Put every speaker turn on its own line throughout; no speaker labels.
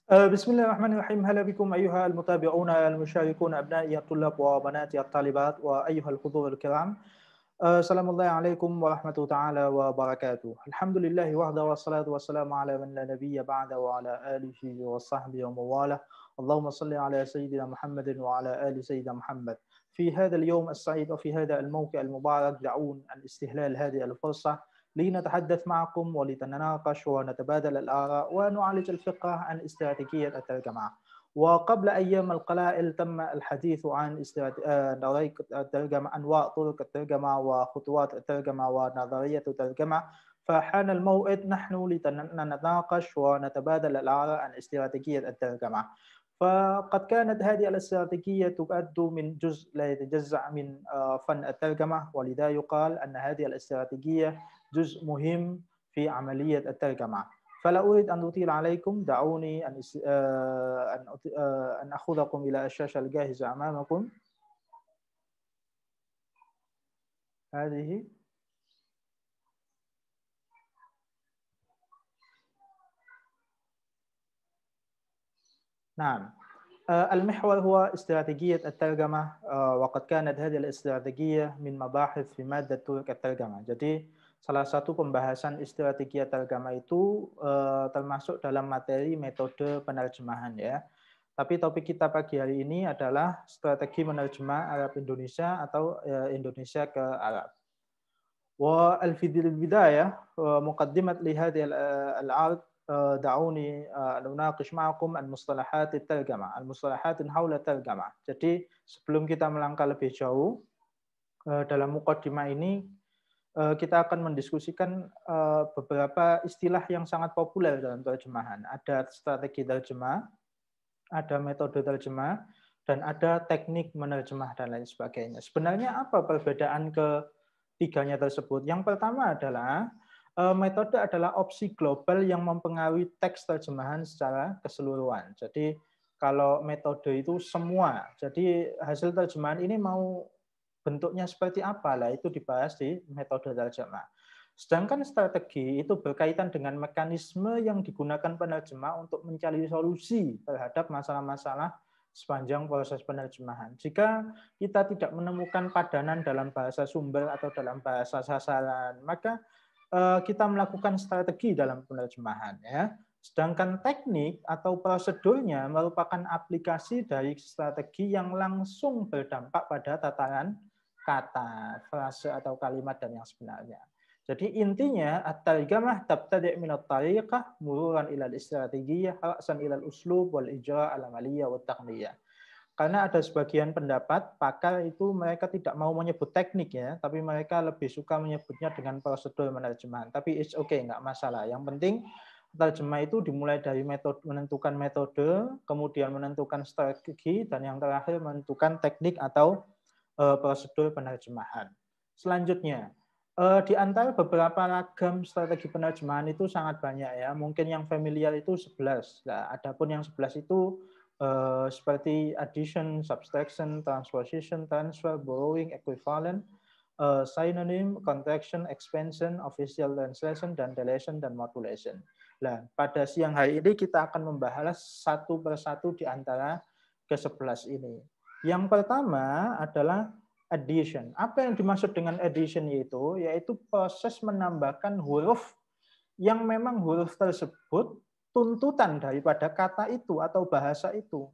بسم الله الرحمن الرحيم. هلا بكم أيها المتابعون المشاركون أبنائي الطلاب وبناتي الطالبات وأيها الحضور الكرام. سلام الله عليكم ورحمة تعالى وبركاته. الحمد لله وحده والصلاة والسلام على من لا نبي بعد وعلى آله وصحبه ومواله. اللهم صل على سيدنا محمد وعلى آل سيدنا محمد. في هذا اليوم السعيد وفي هذا الموقع المبارك دعون أن استهلال هذه الفرصة لنتحدث معكم ولنتناقش ونتبادل الآراء ونعالج الفقه عن استراتيجية الترجمة. وقبل أيام القلائل تم الحديث عن طريقة الترجمة، أنواع طرق الترجمة وخطوات الترجمة ونظرية الترجمة. فحان الموعد نحن لنتناقش ونتبادل الآراء عن استراتيجية الترجمة. فقد كانت هذه الاستراتيجية تؤد من جزء لا يتجزأ من فن الترجمة، ولذا يقال أن هذه الاستراتيجية جزء مهم في عملية الترجمة. فلا أريد أن أطيل عليكم، دعوني أن أخذكم إلى الشاشة الجاهزة أمامكم. هذه نعم. المحور هو استراتيجية الترجمة، وقد كانت هذه الاستراتيجية من مباحث في مادة طرق الترجمة. Jadi salah satu pembahasan strategi tergama itu termasuk dalam materi metode penerjemahan ya. Tapi topik kita pagi hari ini adalah strategi menerjemah Arab Indonesia atau Indonesia ke Arab. وفي البداية مقدمة لهذه العرض دعوني أناقش معكم المصطلحات الترجمة حول الترجمة. Jadi sebelum kita melangkah lebih jauh dalam mukaddimah ini kita akan mendiskusikan beberapa istilah yang sangat populer dalam terjemahan. Ada strategi terjemah, ada metode terjemah, dan ada teknik menerjemah dan lain sebagainya. Sebenarnya apa perbedaan ketiganya tersebut? Yang pertama adalah metode adalah opsi global yang mempengaruhi teks terjemahan secara keseluruhan. Jadi kalau metode itu semua, jadi hasil terjemahan ini mau bentuknya seperti apa lah, itu dibahas di metode terjemah. Sedangkan strategi itu berkaitan dengan mekanisme yang digunakan penerjemah untuk mencari solusi terhadap masalah-masalah sepanjang proses penerjemahan. Jika kita tidak menemukan padanan dalam bahasa sumber atau dalam bahasa sasaran, maka kita melakukan strategi dalam penerjemahan ya. Sedangkan teknik atau prosedurnya merupakan aplikasi dari strategi yang langsung berdampak pada tataran kata, frase atau kalimat dan yang sebenarnya. Jadi intinya at-tarjamah tabtadi' min at-tariqah mururan ila al-istrategiyyah ra'san ila al-uslub wal ijra' al-amaliyah wa taqniyah. Karena ada sebagian pendapat pakar itu mereka tidak mau menyebut teknik ya, tapi mereka lebih suka menyebutnya dengan prosedur menerjemahan. Tapi it's okay, nggak masalah. Yang penting terjemah itu dimulai dari menentukan metode, kemudian menentukan strategi, dan yang terakhir menentukan teknik atau prosedur penerjemahan. Selanjutnya, di antara beberapa ragam strategi penerjemahan itu sangat banyak ya. Mungkin yang familiar itu 11. Nah, adapun yang 11 itu seperti addition, subtraction, transposition, transfer, borrowing, equivalent, synonym, contraction, expansion, official translation, dan deletion dan modulation. Nah, pada siang hari ini kita akan membahas satu persatu di antara ke-11 ini. Yang pertama adalah addition. Apa yang dimaksud dengan addition yaitu proses menambahkan huruf yang memang huruf tersebut tuntutan daripada kata itu atau bahasa itu.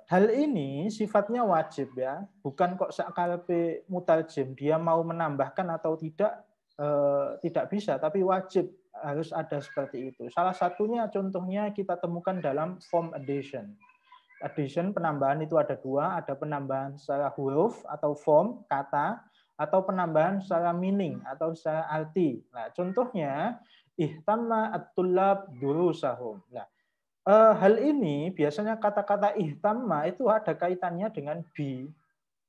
Hal ini sifatnya wajib ya, bukan kok sakarepe mutarjim dia mau menambahkan atau tidak bisa, tapi wajib harus ada seperti itu. Salah satunya contohnya kita temukan dalam form addition. Addition penambahan itu ada dua, ada penambahan secara huruf atau form kata, atau penambahan secara meaning atau secara arti. Nah, contohnya ihtamma at-tullab durusahum. Nah, hal ini biasanya kata-kata ihtamma itu ada kaitannya dengan bi.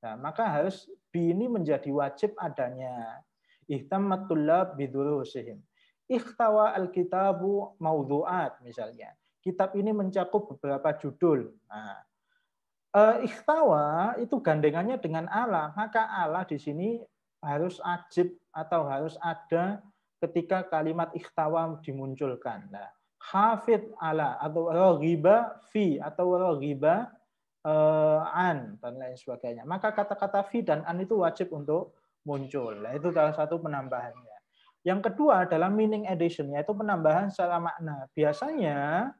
Nah, maka harus bi ini menjadi wajib adanya. Ihtammat tullab bidurusihim. Ikhtawa al-kitabu maudhu'at misalnya. Kitab ini mencakup beberapa judul. Nah, ikhtawa itu gandengannya dengan ala, maka ala di sini harus ajib atau harus ada ketika kalimat ikhtawa dimunculkan. Nah, hafid ala atau raghiba fi atau raghiba an dan lain sebagainya. Maka kata-kata fi dan an itu wajib untuk muncul. Nah, itu salah satu penambahannya. Yang kedua adalah meaning addition, yaitu penambahan secara makna. Biasanya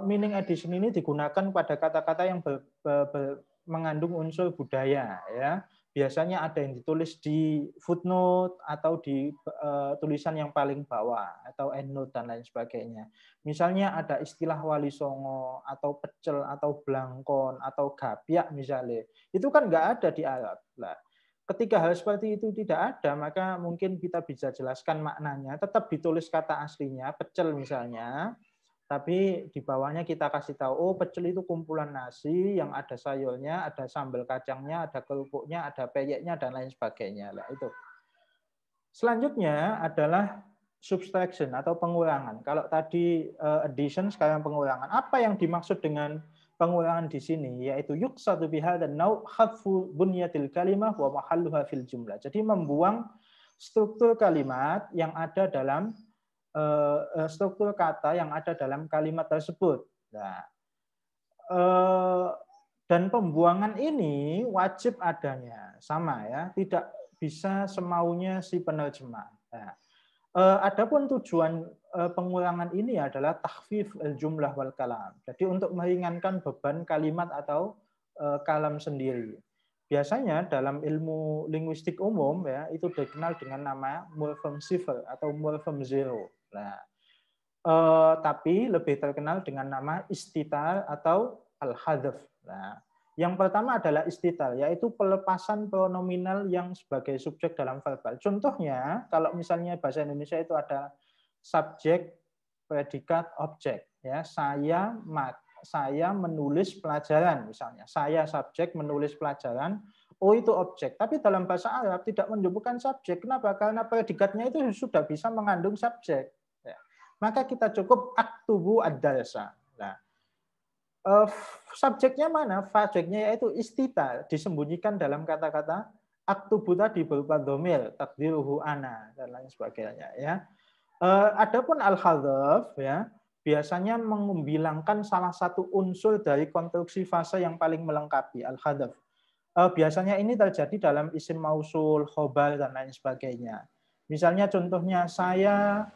meaning addition ini digunakan pada kata-kata yang mengandung unsur budaya, ya. Biasanya ada yang ditulis di footnote atau di tulisan yang paling bawah atau endnote dan lain sebagainya. Misalnya ada istilah wali songo atau pecel atau blangkon atau gapiak misalnya. Itu kan nggak ada di Arab. Nah, ketika hal seperti itu tidak ada, maka mungkin kita bisa jelaskan maknanya. Tetap ditulis kata aslinya, pecel misalnya, tapi di bawahnya kita kasih tahu, oh pecel itu kumpulan nasi yang ada sayurnya, ada sambal kacangnya, ada kerupuknya, ada peyeknya, dan lain sebagainya. Lah, itu. Selanjutnya adalah subtraction atau pengurangan. Kalau tadi addition, sekarang pengurangan. Apa yang dimaksud dengan pengurangan di sini? Yaitu yuqsadu bihadzal naw' hadfu bunyatil kalimah wa mahalluha fil jumlah. Jadi membuang struktur kalimat yang ada dalam struktur kata yang ada dalam kalimat tersebut. Nah, dan pembuangan ini wajib adanya, sama ya, tidak bisa semaunya si penerjemah. Nah, adapun tujuan pengurangan ini adalah takhfif jumlah wal kalam. Jadi untuk meringankan beban kalimat atau kalam sendiri. Biasanya dalam ilmu linguistik umum ya itu dikenal dengan nama morphem zero atau morphem zero. Nah, tapi lebih terkenal dengan nama istitar atau al-hadf. Nah, yang pertama adalah istitar, yaitu pelepasan pronominal yang sebagai subjek dalam verbal. Contohnya, kalau misalnya bahasa Indonesia itu ada subjek, predikat, objek. Ya, saya menulis pelajaran, misalnya. Saya subjek menulis pelajaran, oh itu objek. Tapi dalam bahasa Arab tidak menyebutkan subjek. Kenapa? Karena predikatnya itu sudah bisa mengandung subjek. Ya. Maka kita cukup aktubu ad-darsa. Nah, subjeknya mana? Subjeknya yaitu istitar, disembunyikan dalam kata-kata aktubu tadi berupa domir, takdiruhu ana, dan lain sebagainya. Ya. Adapun al-hadaf, ya, biasanya membilangkan salah satu unsur dari konstruksi fase yang paling melengkapi, al-hadaf. Biasanya ini terjadi dalam isim mausul, khobar, dan lain sebagainya. Misalnya contohnya, saya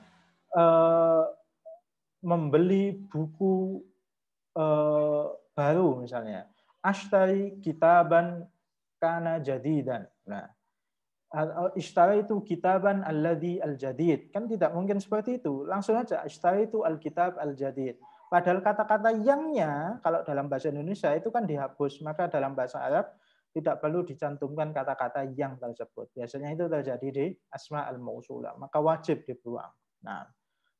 membeli buku baru misalnya. Ashtari kitaban kana jadidan. Nah, ishtari itu kitaban alladhi al-jadid. Kan tidak mungkin seperti itu. Langsung aja ishtari itu al-kitab al-jadid. Padahal kata-kata yangnya kalau dalam bahasa Indonesia itu kan dihapus, maka dalam bahasa Arab tidak perlu dicantumkan kata-kata yang tersebut. Biasanya itu terjadi di asma al-mausulah, maka wajib dibuang. Nah,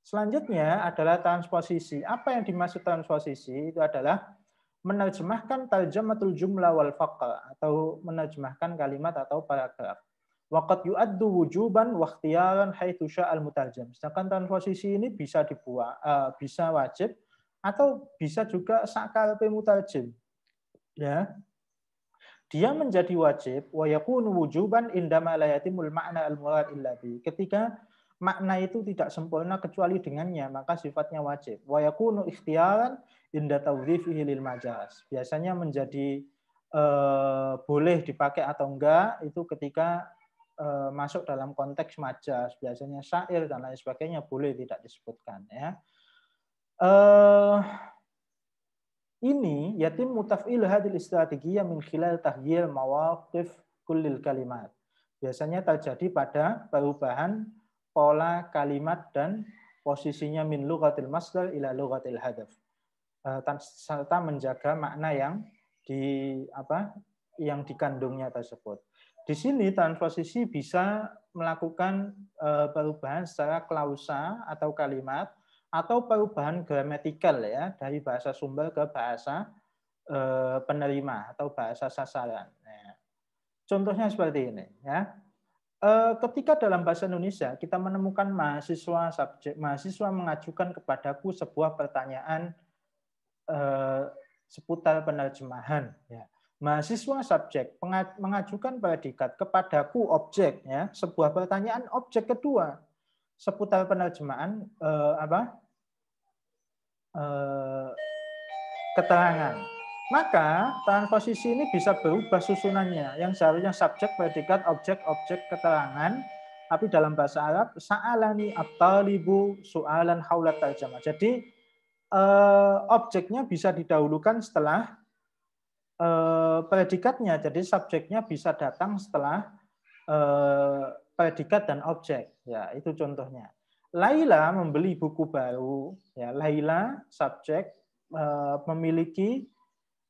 selanjutnya adalah transposisi. Apa yang dimaksud transposisi? Itu adalah menerjemahkan tarjamatul jumlah wal faqr atau menerjemahkan kalimat atau paragraf. Waqad yu'addu wujuban wa ikhtiyaran haitsu sya'al mutarjim. Sedangkan transposisi ini bisa dibuang, bisa wajib atau bisa juga sakarepe mutarjim. Ya. Dia menjadi wajib wa yakunu wujuban indama la yatimul ma'na al-murad illa bi. Ketika makna itu tidak sempurna kecuali dengannya, maka sifatnya wajib. Wa yakunu ikhtiyaran inda tawdhifihi lil majaz. Biasanya menjadi boleh dipakai atau enggak itu ketika masuk dalam konteks majaz, biasanya syair dan lain sebagainya boleh tidak disebutkan ya. Ini yatim mutaf'il hadil istrategiyah min khilal tahyil mawaqif kullil kalimat. Biasanya terjadi pada perubahan pola kalimat dan posisinya min lughatil masdar ila lughatil hadaf. Serta menjaga makna yang dikandungnya tersebut. Di sini transposisi bisa melakukan perubahan secara klausa atau kalimat atau perubahan gramatikal ya dari bahasa sumber ke bahasa penerima atau bahasa sasaran. Nah, contohnya seperti ini ya. Ketika dalam bahasa Indonesia kita menemukan mahasiswa mengajukan kepadaku sebuah pertanyaan seputar penerjemahan ya. Mahasiswa subjek mengajukan predikat, kepadaku objek ya, sebuah pertanyaan objek kedua seputar penerjemahan keterangan. Maka transposisi ini bisa berubah susunannya, yang seharusnya subjek, predikat, objek, objek, keterangan. Tapi dalam bahasa Arab, sa'alani at-talibu su'alan haulat tarjamah. Jadi objeknya bisa didahulukan setelah predikatnya. Jadi subjeknya bisa datang setelah predikat dan objek. Ya, itu contohnya. Laila membeli buku baru. Ya, Laila subjek memiliki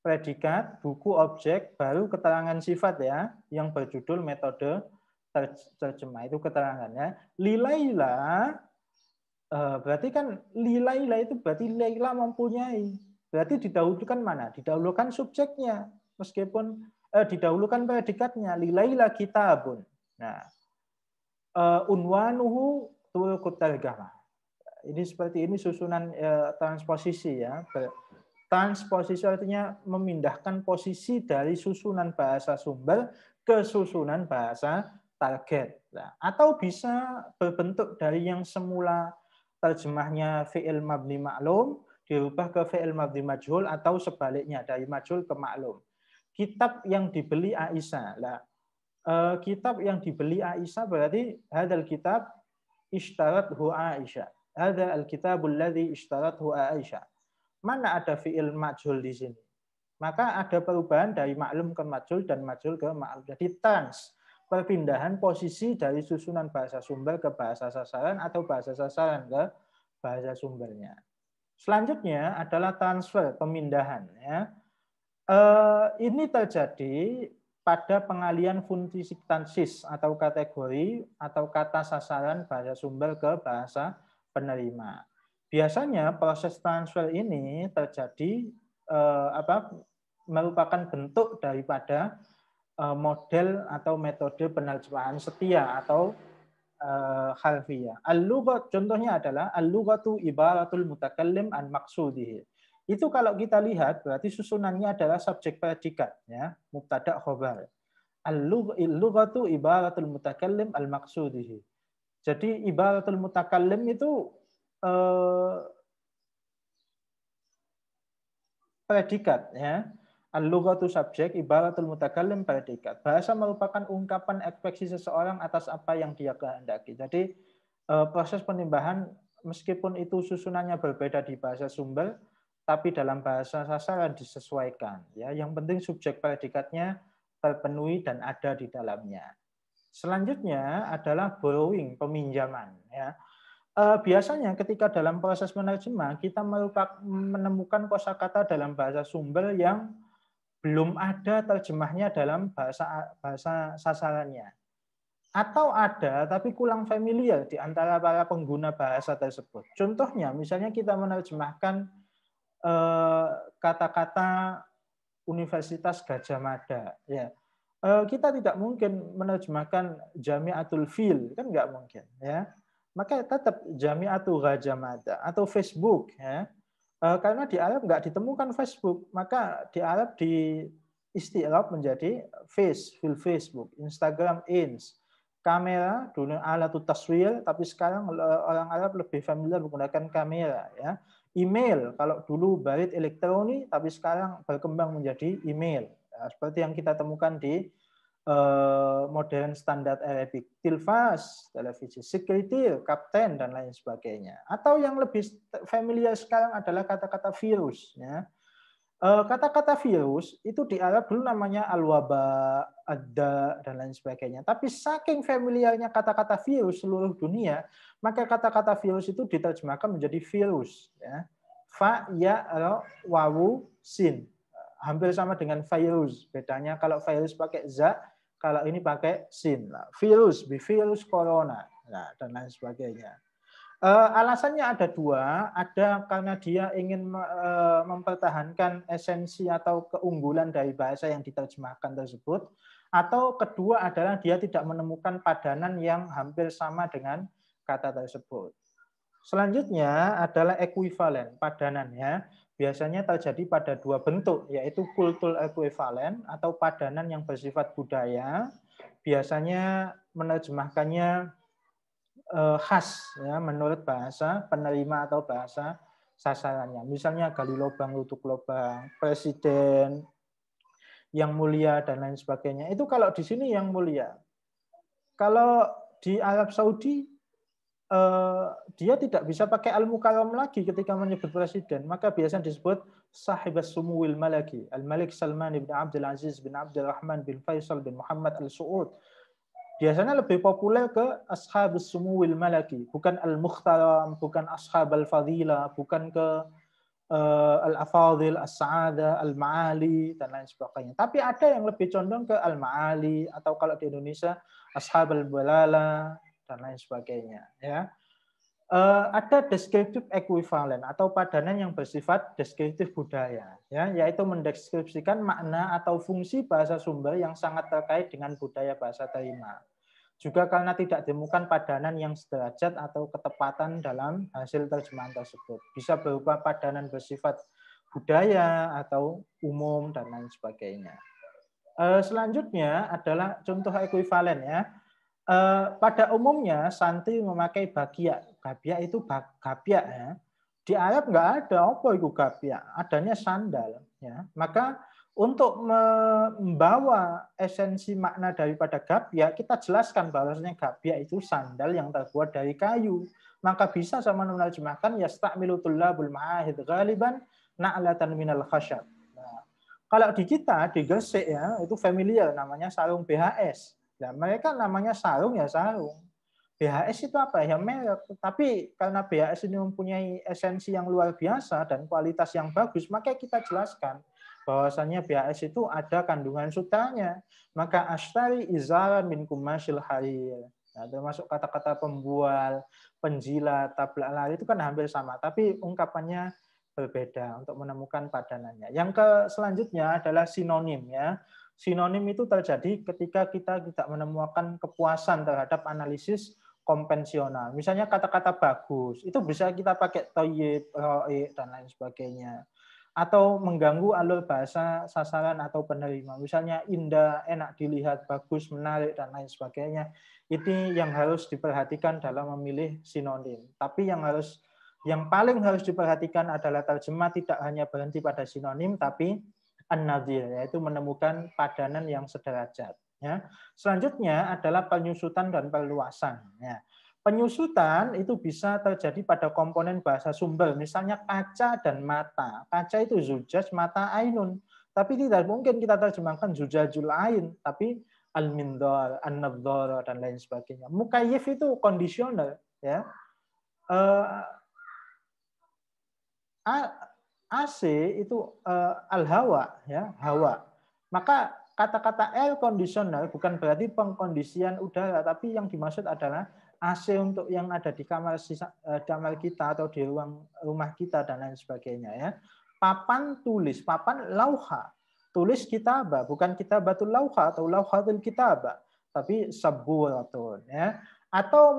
predikat, buku, objek, baru keterangan sifat ya, yang berjudul metode terjemah, itu keterangannya. Lilaila berarti kan lilaila itu berarti Laila mempunyai. Berarti didahulukan mana? Didahulukan subjeknya, meskipun didahulukan predikatnya. Lilaila kitabun. Nah, unwanuhu turuqut tarjamah. Ini seperti ini susunan transposisi ya. Transposisi artinya memindahkan posisi dari susunan bahasa sumber ke susunan bahasa target. Nah, atau bisa berbentuk dari yang semula terjemahnya fi'il mabni ma'lum dirubah ke fi'il mabni majhul atau sebaliknya dari majhul ke ma'lum. Kitab yang dibeli Aisyah. Nah, kitab yang dibeli Aisyah berarti hadzal kitab ishtarathu Aisyah. Hadzal kitabul ladzi ishtarathu Aisyah. Mana ada fi'il majhul di sini? Maka ada perubahan dari maklum ke majhul dan majhul ke ma'lum. Jadi perpindahan posisi dari susunan bahasa sumber ke bahasa sasaran atau bahasa sasaran ke bahasa sumbernya. Selanjutnya adalah transfer, pemindahan. Ya. Ini terjadi pada pengalian fungsi sintaksis atau kategori atau kata sasaran bahasa sumber ke bahasa penerima. Biasanya proses transfer ini terjadi merupakan bentuk daripada model atau metode penerjemahan setia atau harfiah. Al-lughat contohnya adalah al-lughatu ibaratul mutakallim an maqsudihi. Itu kalau kita lihat berarti susunannya adalah subjek predikat ya, mubtada khobar. Al-lughatu ibaratul mutakallim al maqsudihi. Jadi ibaratul mutakallim itu predikat ya. Al-lughatu subjek, ibaratul mutakallim predikat. Bahasa merupakan ungkapan ekspresi seseorang atas apa yang dia kehendaki. Jadi proses penimbahan meskipun itu susunannya berbeda di bahasa sumber, tapi dalam bahasa sasaran disesuaikan. Ya, yang penting subjek predikatnya terpenuhi dan ada di dalamnya. Selanjutnya adalah borrowing, peminjaman. Ya. Biasanya ketika dalam proses menerjemah kita menemukan kosakata dalam bahasa sumber yang belum ada terjemahnya dalam bahasa sasarannya, atau ada tapi kurang familiar di antara para pengguna bahasa tersebut. Contohnya, misalnya kita menerjemahkan kata-kata Universitas Gadjah Mada, ya. Kita tidak mungkin menerjemahkan Jami'atul Fil, kan nggak mungkin, ya. Maka tetap Jami'atul Gadjah Mada atau Facebook, ya. Karena di Arab nggak ditemukan Facebook, maka di Arab di isti'rab menjadi fil Facebook, Instagram ins, kamera dulu alatut taswir, tapi sekarang orang Arab lebih familiar menggunakan kamera, ya. Email, kalau dulu barit elektronik, tapi sekarang berkembang menjadi email. Ya, seperti yang kita temukan di modern standar Arabic, tilfas, televisi, sekretir, kapten, dan lain sebagainya. Atau yang lebih familiar sekarang adalah kata-kata virus. Ya. Kata-kata virus itu di Arab dulu namanya al-waba, ada, dan lain sebagainya. Tapi saking familiarnya kata-kata virus seluruh dunia, maka kata-kata virus itu diterjemahkan menjadi virus. Ya. Fa, ya, ro, wawu, sin. Hampir sama dengan virus. Bedanya kalau virus pakai za, kalau ini pakai sin. Virus, virus corona, nah, dan lain sebagainya. Alasannya ada dua, ada karena dia ingin mempertahankan esensi atau keunggulan dari bahasa yang diterjemahkan tersebut, atau kedua adalah dia tidak menemukan padanan yang hampir sama dengan kata tersebut. Selanjutnya adalah ekuivalen, padanannya biasanya terjadi pada dua bentuk, yaitu kultur ekuivalen atau padanan yang bersifat budaya, biasanya menerjemahkannya khas ya, menurut bahasa penerima atau bahasa sasarannya. Misalnya gali lubang, tutup lubang, presiden yang mulia dan lain sebagainya. Itu kalau di sini yang mulia. Kalau di Arab Saudi dia tidak bisa pakai al-mukarram lagi ketika menyebut presiden, maka biasanya disebut sahibas sumuwil malaki, al-Malik Salman bin Abdul Aziz bin Abdul Rahman bin Faisal bin Muhammad al-Su'ud. Biasanya lebih populer ke ashabus sumuwil malaki, bukan al-mukhtaram, bukan ashab al-fadila, bukan ke al-afadil, as-sa'ada, al-ma'ali, dan lain sebagainya. Tapi ada yang lebih condong ke al-ma'ali, atau kalau di Indonesia, ashab al-balala, dan lain sebagainya. Ya. Ada deskriptif ekuivalen atau padanan yang bersifat deskriptif budaya, ya, yaitu mendeskripsikan makna atau fungsi bahasa sumber yang sangat terkait dengan budaya bahasa terima. Juga karena tidak ditemukan padanan yang sederajat atau ketepatan dalam hasil terjemahan tersebut. Bisa berupa padanan bersifat budaya atau umum dan lain sebagainya. Selanjutnya adalah contoh ekuivalen, ya. Pada umumnya santri memakai gabia. Gabia itu gabia, ya. Di Arab nggak ada apa itu gabia, adanya sandal, ya. Maka untuk membawa esensi makna daripada gabia, kita jelaskan bahwasanya gabia itu sandal yang terbuat dari kayu. Maka bisa sama menerjemahkan yasta'milu tullabul ma'ahid ghaliban na'latan minal khasyab. Nah, kalau di kita di Gresik, ya, itu familiar namanya sarung BHS. Nah, mereka namanya sarung ya sarung. BHS itu apa ya, merek. Tapi karena BHS ini mempunyai esensi yang luar biasa dan kualitas yang bagus, maka kita jelaskan bahwasannya BHS itu ada kandungan sutranya. Maka ashtari izaran min kumasil harir. Nah, termasuk kata-kata pembual, penjilat, tablak lari itu kan hampir sama, tapi ungkapannya berbeda untuk menemukan padanannya. Yang selanjutnya adalah sinonim, ya. Sinonim itu terjadi ketika kita tidak menemukan kepuasan terhadap analisis konvensional. Misalnya kata-kata bagus, itu bisa kita pakai thayyib, ra'i, dan lain sebagainya. Atau mengganggu alur bahasa sasaran atau penerima. Misalnya indah, enak dilihat, bagus, menarik, dan lain sebagainya. Ini yang harus diperhatikan dalam memilih sinonim. Tapi yang paling harus diperhatikan adalah terjemah tidak hanya berhenti pada sinonim, tapi an-nadhir, yaitu menemukan padanan yang sederajat. Ya. Selanjutnya adalah penyusutan dan perluasan. Ya. Penyusutan itu bisa terjadi pada komponen bahasa sumber, misalnya kaca dan mata. Kaca itu zujaj, mata ainun. Tapi tidak mungkin kita terjemahkan zujajul ain, tapi al-mindar, an-nadhar, dan lain sebagainya. Mukayyif itu kondisional. Ya. AC itu al-hawa, ya, hawa. Maka kata-kata air conditional bukan berarti pengkondisian udara, tapi yang dimaksud adalah AC untuk yang ada di kamar kita atau di ruang rumah kita dan lain sebagainya, ya. Papan tulis, papan lauha. Tulis kitabah, bukan kitabatul lauha atau lauhatul kitabah, tapi saburatun, ya. Atau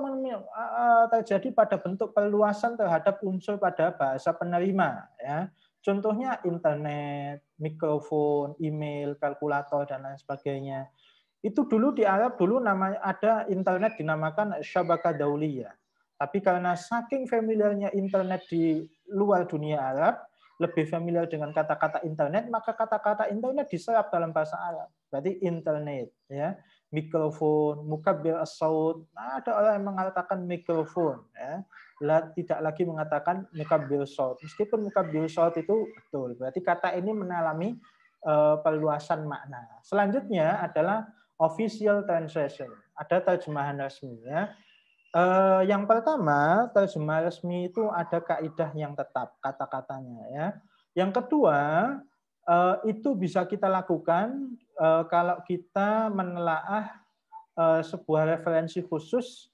terjadi pada bentuk perluasan terhadap unsur pada bahasa penerima, ya. Contohnya internet, mikrofon, email, kalkulator, dan lain sebagainya. Itu dulu di Arab dulu namanya ada internet dinamakan syabakah dauliyah. Tapi karena saking familiarnya internet di luar dunia Arab, lebih familiar dengan kata-kata internet, maka kata-kata internet diserap dalam bahasa Arab. Berarti internet, ya. Mikrofon, mukabbir as-saut. Nah, ada orang yang mengatakan mikrofon, ya. Tidak lagi mengatakan mukabbir saut. Meskipun mukabbir saut itu betul. Berarti kata ini mengalami perluasan makna. Selanjutnya adalah official translation. Ada terjemahan resmi, ya. Yang pertama, terjemah resmi itu ada kaidah yang tetap kata-katanya, ya. Yang kedua, itu bisa kita lakukan kalau kita menelaah sebuah referensi khusus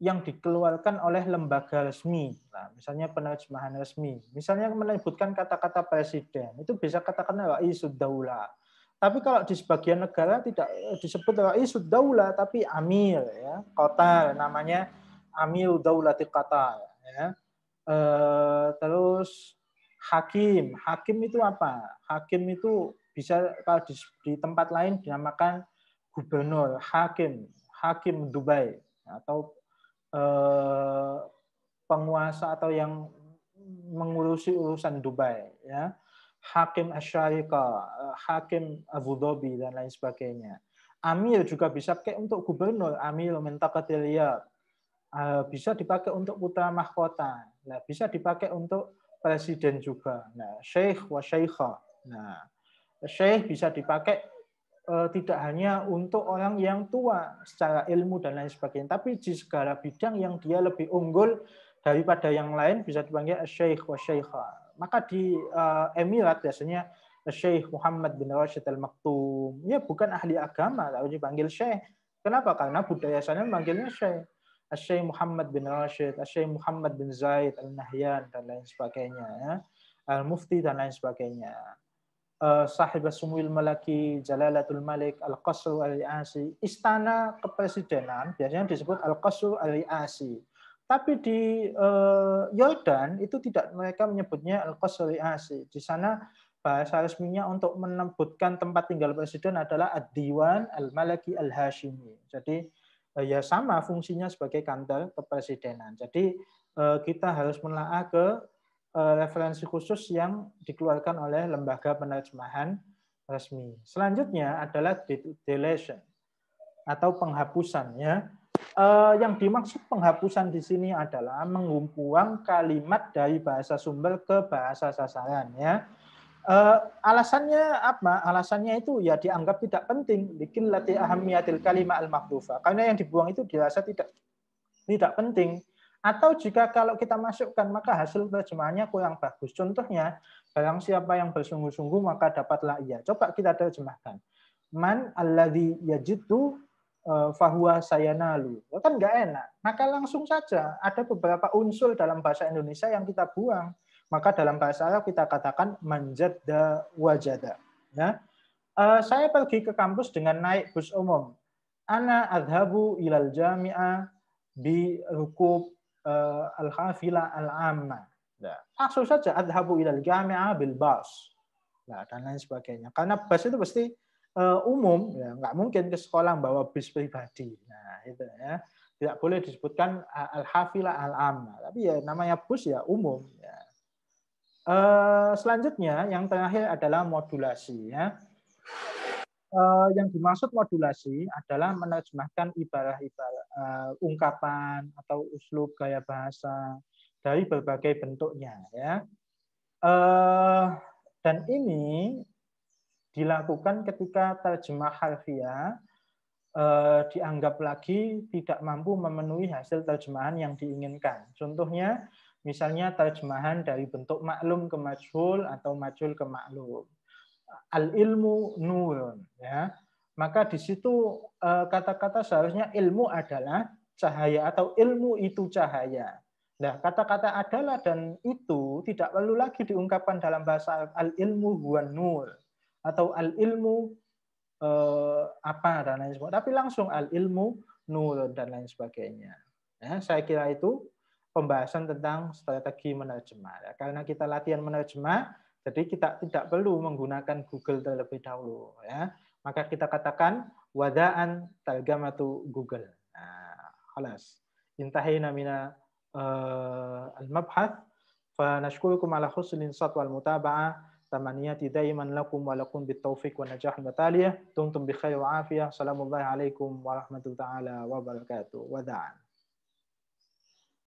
yang dikeluarkan oleh lembaga resmi. Nah, misalnya penerjemahan resmi. Misalnya menyebutkan kata-kata presiden, itu bisa katakan raisud daulah. Tapi kalau di sebagian negara tidak disebut raisud daulah, tapi amir, ya, Qatar, namanya amir daulati Qatar, ya. Terus hakim. Hakim itu apa? Hakim itu bisa kalau di tempat lain dinamakan gubernur, hakim, hakim Dubai, atau penguasa atau yang mengurusi urusan Dubai, ya, hakim Asy-Syarqah, hakim Abu Dhabi dan lain sebagainya. Amir juga bisa pakai untuk gubernur, Amir Mintaqatil Riyadh. Bisa dipakai untuk putra mahkota. Nah, bisa dipakai untuk presiden juga. Nah, syekh wa syaikhah. Nah, syekh bisa dipakai tidak hanya untuk orang yang tua secara ilmu dan lain sebagainya, tapi di segala bidang yang dia lebih unggul daripada yang lain bisa dipanggil syekh wa syaikhah. Maka di Emirat biasanya Syekh Muhammad bin Rashid Al Maktoum, ya bukan ahli agama, lalu dipanggil syekh. Kenapa? Karena budaya sana memanggilnya syekh. Syekh Muhammad bin Rashid, Syekh Muhammad bin Zaid Al Nahyan dan lain sebagainya, ya. Al Mufti dan lain sebagainya. Sahib Sumuil Malaki, Jalalatul Malik, Al-Qasr Al-Ri'asi. Istana kepresidenan biasanya disebut Al-Qasr Al-Ri'asi. Tapi di Yordan itu tidak, mereka menyebutnya Al-Qasr Al-Ri'asi. Di sana bahasa resminya untuk menyebutkan tempat tinggal presiden adalah Ad-Diwan Al-Malaki Al-Hashimi. Jadi ya sama fungsinya sebagai kantor kepresidenan. Jadi kita harus menelaah ke referensi khusus yang dikeluarkan oleh lembaga penerjemahan resmi. Selanjutnya adalah deletion atau penghapusan, ya. Yang dimaksud penghapusan di sini adalah mengumpuang kalimat dari bahasa sumber ke bahasa sasaran, ya. Alasannya apa? Alasannya itu ya dianggap tidak penting, bikin latih ahamiyatil kalimah al-mahdufa. Karena yang dibuang itu dirasa tidak penting. Atau jika kalau kita masukkan maka hasil terjemahannya kurang bagus. Contohnya, barang siapa yang bersungguh-sungguh maka dapatlah ia. Coba kita terjemahkan. Man alladzi yajidu fahuwa sayanalu. Kan nggak enak. Maka langsung saja ada beberapa unsur dalam bahasa Indonesia yang kita buang. Maka dalam bahasa Arab kita katakan manjadda wajada. Ya. Saya pergi ke kampus dengan naik bus umum. Ana adhabu ilal jami'ah bi rukub al-hafilah al-amma. Nah, langsung saja adhabu ilal jami'ah bil bas. Nah, dan lain sebagainya. Karena bus itu pasti umum, ya, nggak mungkin ke sekolah bawa bis pribadi. Nah, itu ya. Tidak boleh disebutkan al-hafilah al-amma. Tapi ya namanya bus ya umum. Ya. Selanjutnya yang terakhir adalah modulasi, ya. Yang dimaksud modulasi adalah menerjemahkan ibarat-ibarat ungkapan atau uslub gaya bahasa dari berbagai bentuknya, ya. Dan ini dilakukan ketika terjemah harfiah dianggap lagi tidak mampu memenuhi hasil terjemahan yang diinginkan. Contohnya, misalnya terjemahan dari bentuk maklum ke majhul atau majhul ke maklum. Al-ilmu nurun, ya. Maka di situ kata-kata seharusnya ilmu adalah cahaya atau ilmu itu cahaya. Nah, kata-kata adalah dan itu tidak perlu lagi diungkapkan dalam bahasa al-ilmu huwan nur atau al-ilmu apa dan lain sebagainya, tapi langsung al-ilmu nurun dan lain sebagainya. Ya, saya kira itu pembahasan tentang strategi menerjemah. Ya, karena kita latihan menerjemah, jadi kita tidak perlu menggunakan Google terlebih dahulu, ya. Maka kita katakan wadaan targamatu Google. Nah, khalas. Intahina mina al-mabhath fa nashkurukum ala husnil insat wal mutaba'ah. Tamaniyati daiman lakum wa lakum bitaufiq wa najah bataliyah. Dumtum bi khair wa afiyah. Assalamualaikum warahmatullahi wabarakatuh. Wada'an.